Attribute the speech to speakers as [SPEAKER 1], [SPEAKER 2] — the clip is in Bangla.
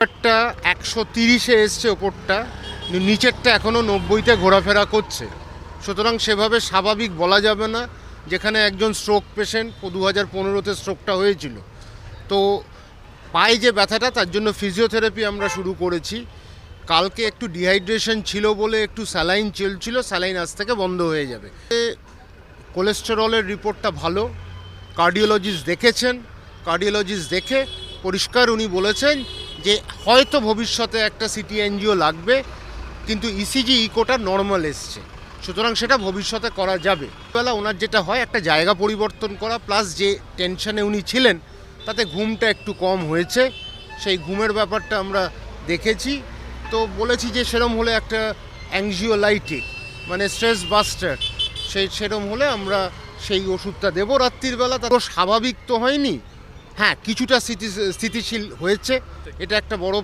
[SPEAKER 1] একটা 130-এ এসছে ওপরটা, নিচেরটা এখনও 90-তে ঘোরাফেরা করছে। সুতরাং সেভাবে স্বাভাবিক বলা যাবে না। যেখানে একজন স্ট্রোক পেশেন্ট 2015-তে স্ট্রোকটা হয়েছিল, তো পায়ে যে ব্যথাটা, তার জন্য ফিজিওথেরাপি আমরা শুরু করেছি। কালকে একটু ডিহাইড্রেশন ছিল বলে একটু স্যালাইন চলছিল, স্যালাইন আজ থেকে বন্ধ হয়ে যাবে। কোলেস্টেরলের রিপোর্টটা ভালো, কার্ডিওলজিস্ট দেখেছেন, কার্ডিওলজিস্ট দেখে পরিষ্কার উনি বলেছেন যে হয়তো ভবিষ্যতে একটা সিটি এনজিও লাগবে, কিন্তু ইসিজি ইকোটা নর্মাল এসছে, সুতরাং সেটা ভবিষ্যতে করা যাবে। বেলা ওনার যেটা হয়, একটা জায়গা পরিবর্তন করা, প্লাস যে টেনশনে উনি ছিলেন তাতে ঘুমটা একটু কম হয়েছে, সেই ঘুমের ব্যাপারটা আমরা দেখেছি। তো বলেছি যে সেরম হলে একটা অ্যাংজিওলাইটিক মানে স্ট্রেস বাস্টার, সেরম হলে আমরা সেই ওষুধটা দেবো রাত্রির বেলা। তারপর স্বাভাবিক তো হয়নি, হ্যাঁ কিছুটা স্থিতিশীল হয়েছে, এটা একটা বড়